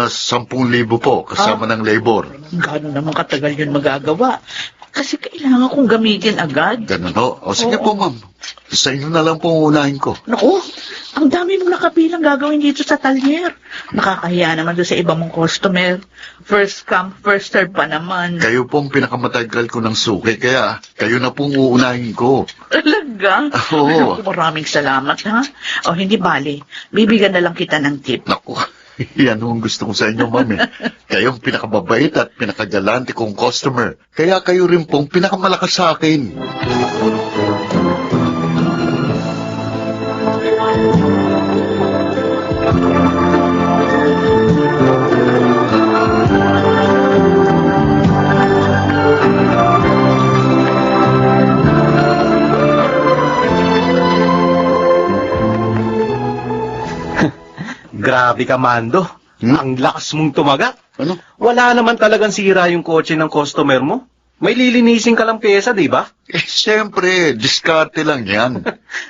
10,000 po kasama ng labor. Gano'n naman katagal yun magagawa. Kasi kailangan kong gamitin agad. Ganun ho. O sige po, ma'am. Sa inyo na lang po unahin ko. Naku, ang dami mong nakapilang gagawin dito sa talyer. Nakakahiya naman doon sa ibang mong customer. First come, first serve pa naman. Kayo pong pinakamatagal ko ng suki, kaya kayo na pong uunahin ko. Talaga? Oo. Naku, maraming salamat, ha? O, hindi bali. Bibigyan na lang kita ng tip. Naku, yan ang gusto ko sa inyo, ma'am. Kayo ang pinakababait at pinakagalante kong customer. Kaya kayo rin pong pinakamalakas sa akin. Grabe ka, Mando. Ang lakas mong tumaga. Ano? Wala naman talagang sira yung kotse ng customer mo. May lilinisin ka lang pyesa, di ba? Siyempre, diskarte lang yan.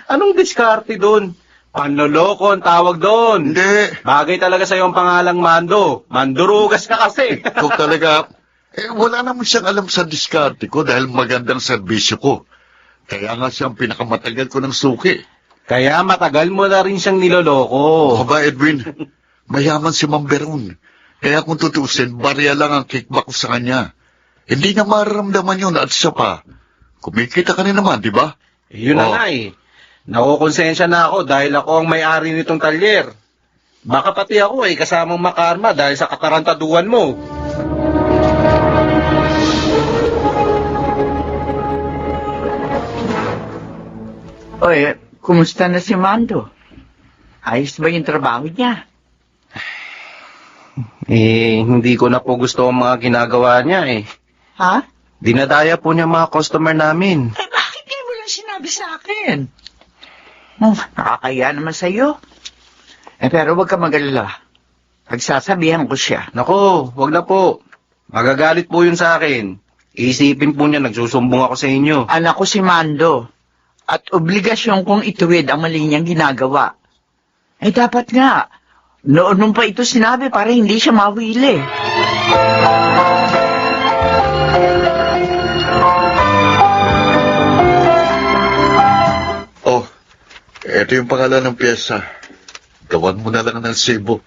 Anong diskarte doon? Panloloko ang tawag doon. Hindi. Bagay talaga sa'yo ang pangalang Mando. Mandurugas ka kasi. Ikaw talaga. Wala naman siyang alam sa diskarte ko dahil magandang serbisyo ko. Kaya nga siyang pinakamatagal ko ng suki. Kaya matagal mo na rin siyang niloloko. Aba, Edwin, mayaman si Ma'am Beron. Kaya kung tutusin, barya lang ang kickback ko sa kanya. Hindi niya mararamdaman yun at siya pa. Kumikita ka rin naman, di ba? Yun na nga eh. Nakukonsensya na ako dahil ako ang may-ari nitong talyer. Baka pati ako eh kasamang makarma dahil sa katarantaduan mo. Oy, kumusta na si Mando? Ayos ba yung trabaho niya? Hindi ko na po gusto ang mga ginagawa niya eh. Ha? Dinadaya po niya mga customer namin. Bakit di mo lang sinabi sa akin? Nakakaya naman sa'yo. Pero huwag ka mag-alala. Pagsasabihan ko siya. Nako, wag na po. Magagalit po yun sa akin. Iisipin po niya nagsusumbong ako sa inyo. Anak ko si Mando. At obligasyon kong ituwid ang mali niyang ginagawa. Dapat nga. Noon nung pa ito sinabi para hindi siya mawili. Oh, ito yung pangalan ng pyesa. Gawan mo na lang ng sibo.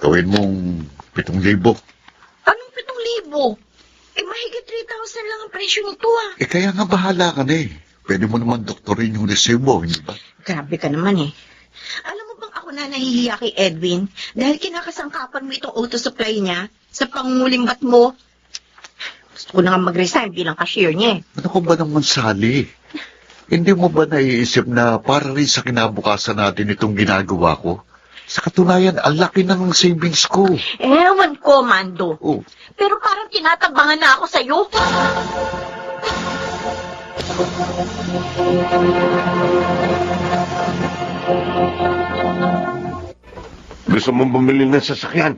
Gawin mong 7,000. Anong 7,000? Mahigit 3,000 lang ang presyo nito Kaya nga bahala ka na eh. Pwede mo naman doktorin yung resibo, hindi ba? Grabe ka naman Alam mo bang ako na nahihiya kay Edwin dahil kinakasangkapan mo itong auto supply niya sa pangulimbat mo? Gusto ko na nga mag-resign bilang cashier niya Ano ko ba naman, Sally? Hindi mo ba naiisip na para rin sa kinabukasan natin itong ginagawa ko? Sa katunayan, ang laki na ng savings ko. Ewan ko, Mando. Oh. Pero parang tinatabangan na ako sa'yo. Gusto mong bumili ng sasakyan?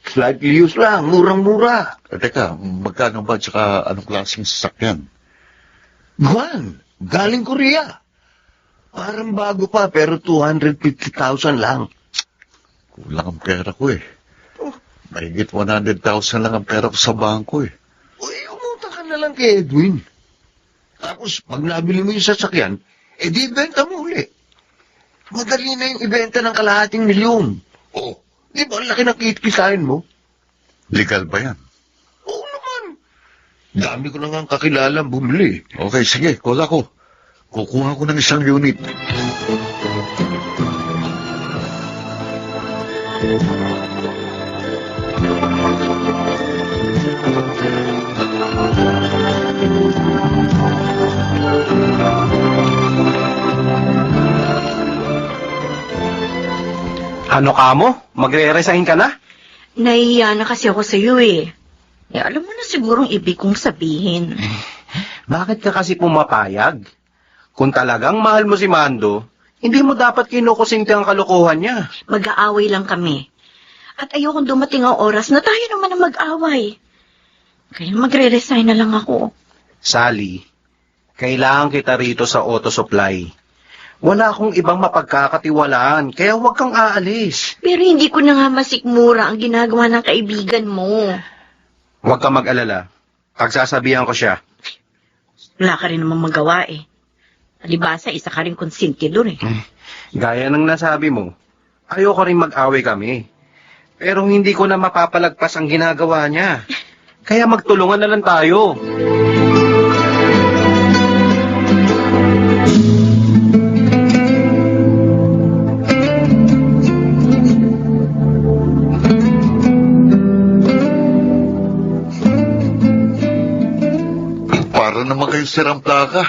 Slightly used lang, murang-mura. Teka, magkano ba tsaka anong klaseng sasakyan? Juan, galing Korea. Parang bago pa, pero 250,000 lang. Kulang ang pera ko eh. Mahigit 100,000 lang ang pera ko sa bangko eh. Uy, umunta ka na lang kay Edwin. Tapos, pag nabili mo yung sasakyan, di ibenta mo uli. Madali na yung ibenta ng kalahating milyon. Oo. Di ba, ang laki ng kikitain mo? Legal ba yan? Oo naman. Dami ko na nga kakilala bumili. Okay, sige, call ako. Kukuha ko ng 1 unit. Ano ka mo? Magre-resign ka na? Nahihiya na kasi ako sa'yo eh. Alam mo na sigurong ibig kong sabihin. Bakit ka kasi pumapayag? Kung talagang mahal mo si Mando, hindi mo dapat kinukusinti ang kalokohan niya. Mag-aaway lang kami. At ayokong dumating ang oras na tayo naman ang mag-away. Kaya magre-resign na lang ako. Sally, kailangan kita rito sa auto supply. Wala akong ibang mapagkakatiwalaan, kaya huwag kang aalis. Pero hindi ko na nga masikmura ang ginagawa ng kaibigan mo. Huwag kang mag-alala. Pagsasabihan ko siya. Wala ka rin naman magawa eh. Alibasa, isa ka rin konsentidor eh. Gaya ng nasabi mo, ayoko rin mag-away kami. Pero hindi ko na mapapalagpas ang ginagawa niya. Kaya magtulungan na lang tayo. Para naman kayo sirang plaka.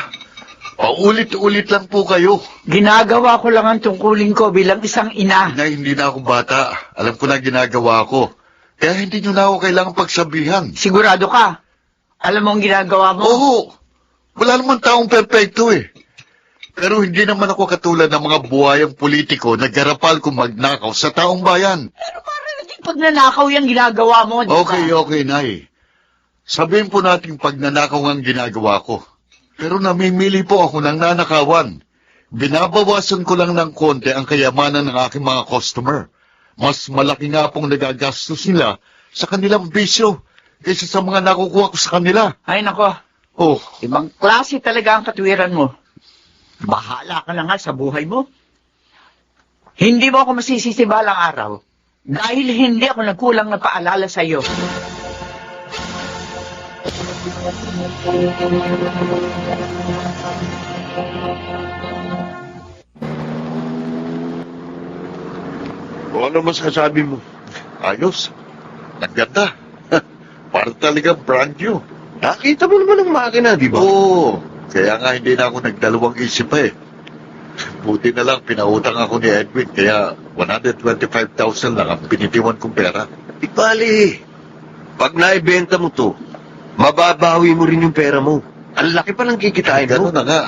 Paulit-ulit lang po kayo. Ginagawa ko lang ang tungkulin ko bilang isang ina. Na hindi na ako bata. Alam ko na ginagawa ko. Kaya hindi nyo na ako kailangang pagsabihan. Sigurado ka? Alam mo ang ginagawa mo? Oo. Wala naman taong perpekto eh. Pero hindi naman ako katulad ng mga buhayang politiko na garapal kung magnakaw sa taong bayan. Pero para naging pagnanakaw yung ginagawa mo, di ba? Okay, Nay. Sabihin po natin pagnanakaw ang ginagawa ko. Pero namimili po ako ng nanakawan. Binabawasan ko lang ng konti ang kayamanan ng aking mga customer. Mas malaki nga pong nagagastos nila sa kanilang bisyo kaysa sa mga nakukuha ko sa kanila. Ay, nako. Oh, Ibang klase talaga ang katwiran mo. Bahala ka na nga sa buhay mo. Hindi mo ako masisisi balang araw dahil hindi ako nagkulang na paalala sa iyo. O ano mas kasabi mo? ayos. Naganda. Para talagang brand new. Nakita mo naman ang makina, di ba? Oo. Kaya nga hindi na ako nagdalawang isip pa eh. Buti na lang pinautang ako ni Edwin kaya 125,000 lang ang binitiwan kong pera. Di bali. Pag naibenta mo to, mababawi mo rin yung pera mo. Ang laki pa lang kikitain mo. Ganun na nga.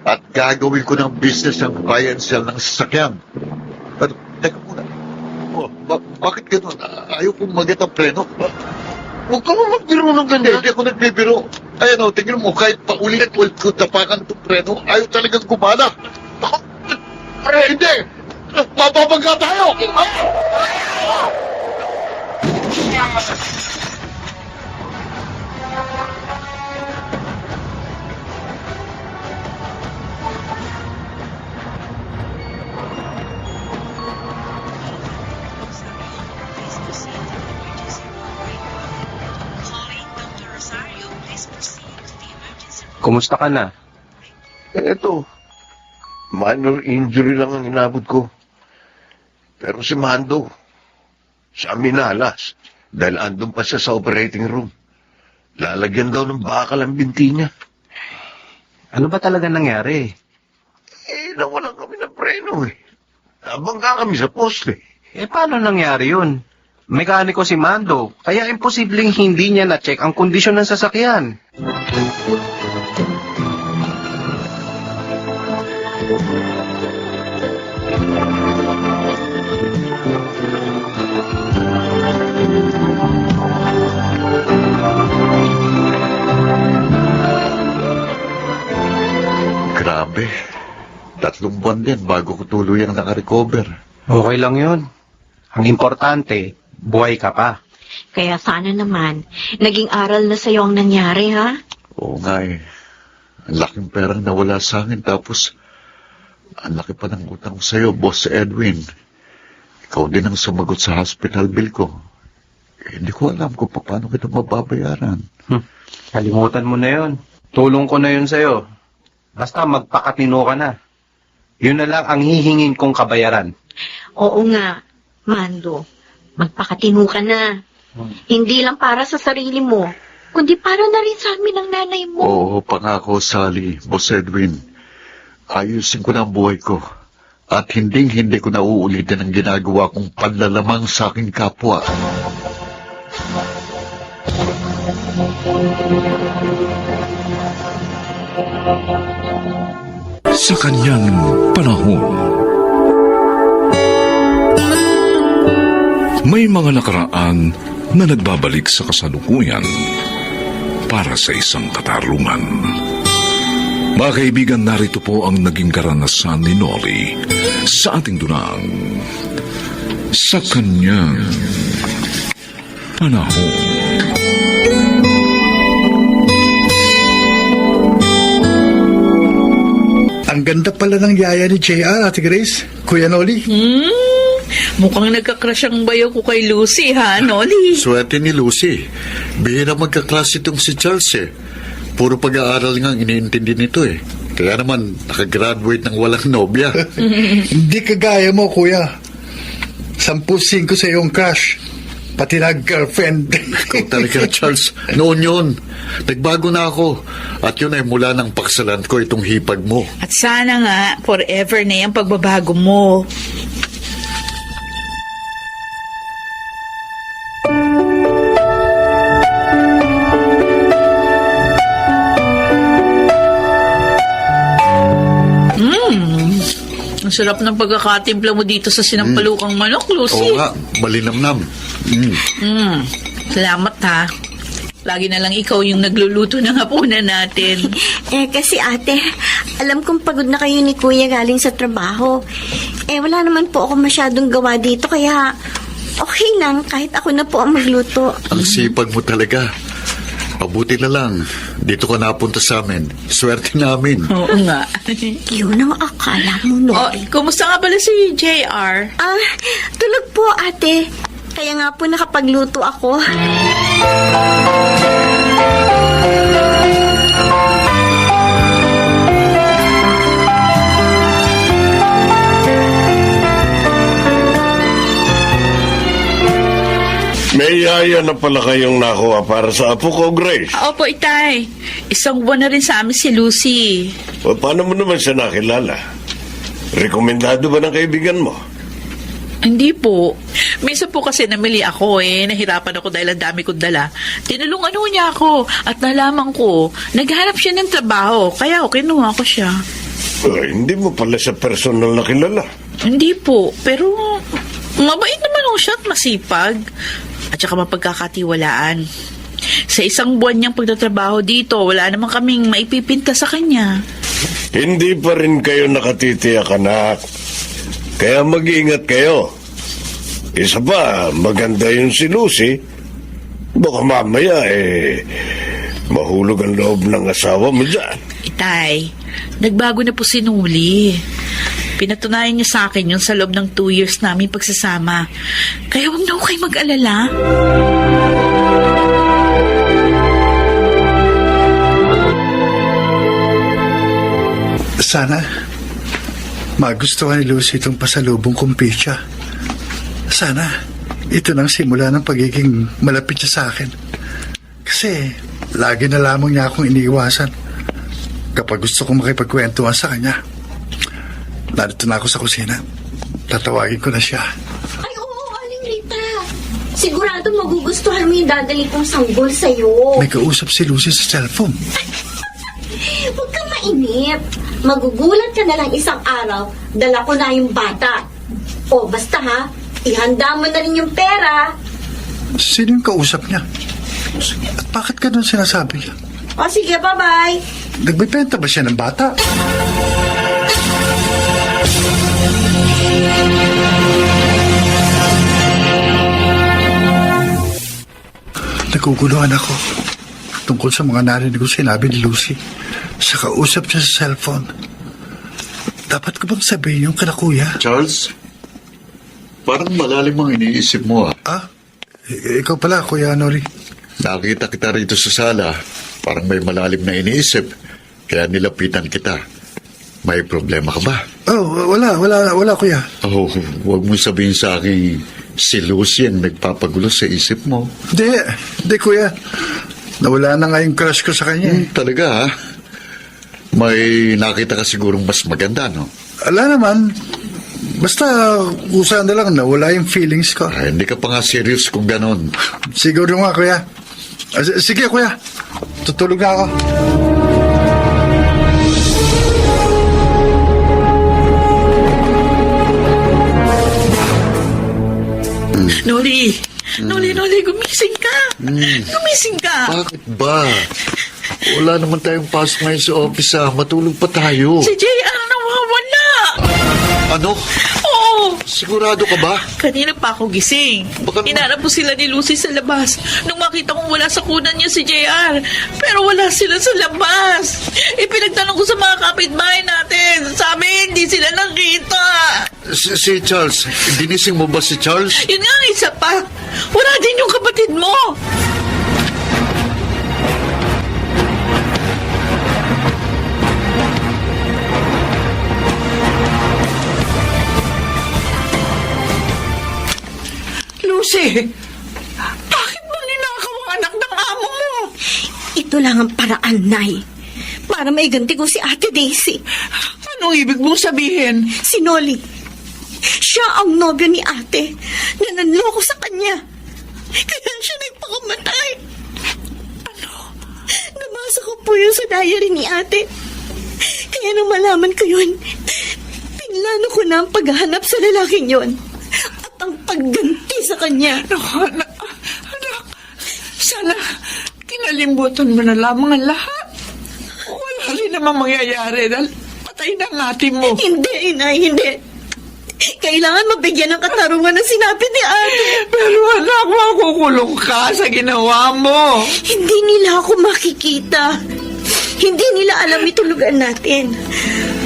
At gagawin ko ng business ng buy and sell ng sasakyan. Pero, teka muna. Oh, bakit ganun? Ayaw kong magat ang preno. Huwag ka mo magbiro ng ganda. Hindi ako nagbibiro. Ayan o, tingnan mo, kahit paulit-ulit ko tapakan itong preno, ayaw talagang kumana. Hindi! Mababangga tayo! Kumusta ka na? Eto, minor injury lang ang inabot ko. Pero si Mando, siya minalas dahil andun pa siya sa operating room. Lalagyan daw ng bakal ang binti niya. Ano ba talaga nangyari? Nawalan kami ng preno eh. Nabangga kami sa poste. Paano nangyari yun? Mekaniko si Mando, kaya imposibleng hindi niya na-check ang kondisyon ng sasakyan. Grabe. 3 buwan din bago ko tuluyang nakarecover. Okay lang yun. Ang importante, buhay ka pa. Kaya sana naman, naging aral na sa'yo ang nangyari, ha? Oo nga eh. Ang laking perang nawala sa akin, tapos ang laki pa ng utang ko sa'yo, Boss Edwin. Ikaw din ang sumagot sa hospital bill ko. Hindi ko alam kung paano kita mababayaran. Kalimutan mo na yun. Tulong ko na yun sa'yo. Basta magpakatino ka na. Yun na lang ang hihingin kong kabayaran. Oo nga, Mando. Magpakatino ka na. Hindi lang para sa sarili mo, kundi para na rin sa amin ng nanay mo. Oo, pangako, Sally, Boss Edwin. Ayusin ko na ang buhay ko. At hindi ko na uulitin ang ginagawa kong panlalamang sa aking kapwa. Sa kanyang panahon, may mga nakaraan na nagbabalik sa kasalukuyan para sa isang katarungan. Mga kaibigan, narito po ang naging karanasan ni Noli sa ating dunang Sa Kanyang Panahon. Ang ganda pala ng yaya ni JR, Ate Grace. Kuya Noli. Mukhang nagka-crush ang bayo ko kay Lucy, ha, Noli? Swerte ni Lucy. Bihira magkaklase itong si Charles eh. Puro pag-aaral nga ang iniintindi nito eh. Kaya naman, nakagraduate ng walang nobya. Hindi kagaya mo, kuya. 10-5 sa iyong crush. Pati na girlfriend. Ikaw talaga, Charles. Noon yun. Nagbago na ako. At yun ay mula ng paksalan ko itong hipag mo. At sana nga, forever na yung pagbabago mo. Ang sarap ng pagkakatimpla mo dito sa sinampalukang manok, Lucy. Oo nga, malinamnam. Salamat, ha. Lagi na lang ikaw yung nagluluto ng hapunan natin. Kasi ate, alam kong pagod na kayo ni Kuya galing sa trabaho. Wala naman po ako masyadong gawa dito, kaya okay lang kahit ako na po ang magluto. Ang sipag mo talaga. Pabuti na lang. Dito ka napunta sa amin. Swerte namin. Oo nga. Yun ang akala mo, no? Kumusta nga pala si JR? Tulog po, ate. Kaya nga po nakapagluto ako. May yaya na pala kayong nakuha para sa apo ko, Grace. Opo, itay. Isang buwan na rin sa amin si Lucy. O, paano mo naman siya nakilala? Rekomendado ba ng kaibigan mo? Hindi po. Minsan po kasi namili ako nahirapan ako dahil ang dami kong dala. Tinulungan ho niya ako at nalaman ko, naghanap siya ng trabaho, kaya kinuha ko siya. Hindi mo pala siya personal na kilala. Hindi po, pero mabait naman ho siya at masipag. At saka mapagkakatiwalaan. Sa isang buwan niyang pagtatrabaho dito, wala naman kaming maipipinta sa kanya. Hindi pa rin kayo nakatitiyak, anak. Kaya mag-iingat kayo. Isa pa, maganda yun si Lucy. Baka mamaya, mahulog ang loob ng asawa mo dyan. Itay, nagbago na po si Nuli. Pinatunayan niya sa akin yun sa loob ng 2 years namin pagsasama. Kaya huwag na kayo mag-alala. Sana magustuhan ni Lucy itong pasalubong kong pizza. Sana ito nang simula ng pagiging malapit siya sa akin. Kasi lagi na lamang niya akong iniiwasan kapag gusto kong makipagkwentuhan sa kanya. Narito na ako sa kusina. Tatawagin ko na siya. Ay, oo, Aling Rita. Sigurado magugustuhan mo yung dadali kong sanggol sa'yo. May kausap si Lucy sa cellphone. Huwag kang mainip. Magugulat ka na lang isang araw, dala ko na yung bata. O, basta ha, ihanda mo na rin yung pera. Sino yung kausap niya? At bakit ganun sinasabi niya? O, sige, bye-bye. Nagbibenta ba siya ng bata? Naguguluhan ako. tungkol sa mga narinig ko sinabi ni Lucy. Sa kausap niya sa cellphone. Dapat ko bang sabihin yung kila kuya? Charles, parang malalim ang iniisip mo, Ikaw pala, Kuya Nori. Nakita kita rito sa sala. Parang may malalim na iniisip. Kaya nilapitan kita. May problema ka ba? Oh, wala, Kuya. Oh, huwag mo sabihin sa akin si Lucy ang nagpapagulo sa isip mo. Hindi, Kuya. Nawala na nga yung crush ko sa kanya. Talaga, ha? May nakita ka sigurong mas maganda, no? Ala naman. Basta, kusa na lang, nawala yung feelings ko. Ay, hindi ka pa nga serious kung ganon. Siguro nga, Kuya. Sige, Kuya. Tutulog na ako. Noli, gumising ka. Gumising ka. Bakit ba? Wala naman tayong pasok ngayon sa office, Matulog pa tayo. Si JR nawawala. Ano? Oo. Sigurado ka ba? Kanina pa ako gising. Hinanap po sila ni Lucy sa labas. Nung makita kong wala sa kunan niya si JR. Pero wala sila sa labas. Pinagtanong ko sa mga kapitbahay natin. Sabi, hindi sila nakita. Si Charles. Ginising mo ba si Charles? Yun nga ang isa pa. Wala din yung kapatid mo. Lucy, bakit mo ninakaw ang anak ng amo mo? Ito lang ang paraan, Nay. Para maiganti ko si Ate Daisy. Anong ibig mong sabihin? Si Noli. Siya ang nobyo ni Ate na nanloko sa kanya. Kaya siya nagpakamatay. Ano? Nabasa ko po yun sa diary ni Ate. Kaya nung malaman ko yun, pinlano ko na ang paghahanap sa lalaking yun. At ang pagganti sa kanya. Anak, sana kinalimutan mo na lamang ang lahat. Wala rin naman mangyayari dahil patay na ang ate mo. Hindi, Inay, hindi. Kailangan mabigyan ng katarungan na sinabi ni Ate. Pero anak, makukulong ka sa ginawa mo. Hindi nila ako makikita. Hindi nila alam itulugan natin.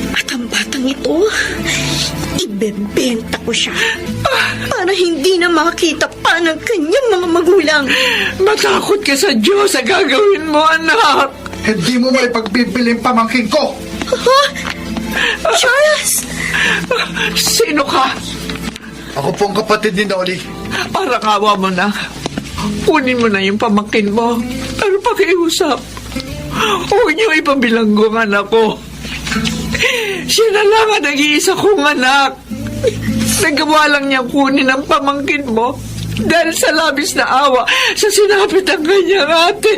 At ang batang ito, ibebenta ko siya. Para hindi na makita pa ng kanyang mga magulang. Matakot ka sa Diyos sa gagawin mo, anak. Hindi mo may pagbibiling pamangkin ko. Huh? Charles! Sino ka? Ako pong kapatid ni Noli. Para kawa mo na. Kunin mo na yung pamangkin mo. Pero pakiusap. Huwag niyo ipabilanggo ang anak ko. Siya na lang ang nag-iisa kong anak. Nagawa lang niya kunin ang pamangkin mo dahil sa labis na awa sa sinapit ang kanyang ate.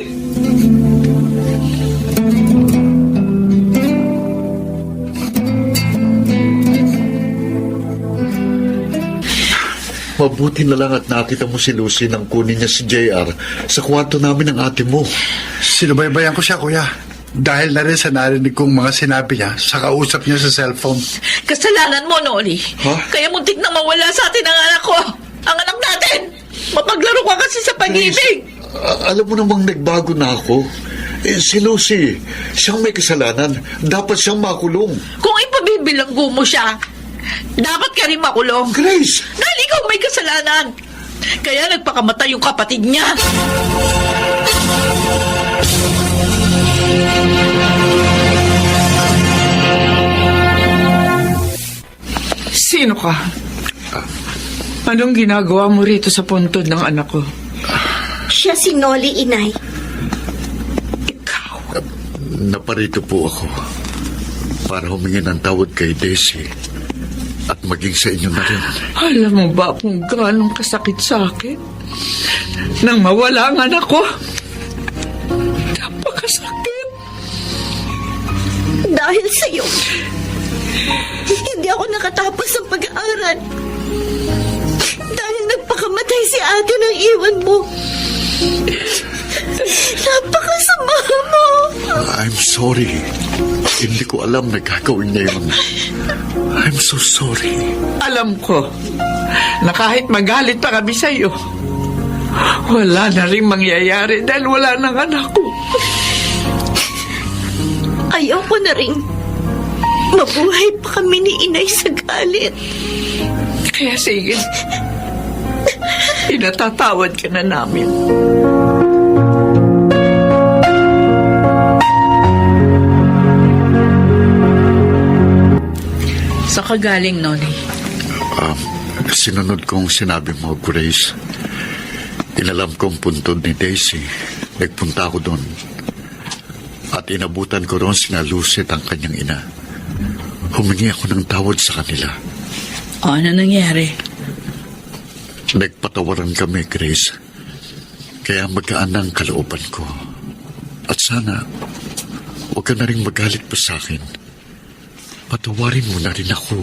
Mabuti na lang at nakita mo si Lucy nang kunin niya si JR sa kwarto namin ng ate mo. Sinubaybayan ko siya, Kuya. Dahil na rin sa narinig kong mga sinabi niya sa kausap niya sa cellphone. Kasalanan mo, Noli. Huh? Kaya muntik na mawala sa atin ang anak ko. Ang anak natin. Mapaglaro ka kasi sa pag-ibig. Alam mo namang nagbago na ako. Si Lucy, siyang may kasalanan. Dapat siyang makulong. Kung ipabibilanggo mo siya, dapat ka rin makulong. Grace! Dahil ikaw may kasalanan. Kaya nagpakamatay yung kapatid niya. Sino ka? Anong ginagawa mo rito sa puntod ng anak ko? Siya si Noli, Inay. Naparito po ako para humingi ng tawad kay Daisy at maging sa inyo na rin. Alam mo ba kung gaano kasakit sa akin? Nang mawala ang anak ko. Napakasakit. Dahil sa'yo, hindi ako nakatapos ng pag-aaral. Dahil nagpakamatay si ate nang iwan mo. Napakasama mo. I'm sorry. Hindi ko alam na gagawin niya yun. I'm so sorry. Alam ko na kahit magalit pa kami sa'yo, wala na rin mangyayari dahil wala nang anak ko. Ayaw ko na rin. Mabuhay pa kami ni inay sa galit. Kaya sige, pinatatawad ka na namin. Sa kagaling, Noli. Sinunod kong sinabi mo, Grace. Inalam kong puntod ni Daisy. Nagpunta ako doon. At inabutan ko roon sina Lucet ang kanyang ina. Humingi ako ng tawad sa kanila. O, ano nangyari? Nagpatawaran kami, Grace. Kaya magkaan ang kalooban ko. At sana, huwag ka na rin magalit pa sa akin. Patawarin mo na rin ako.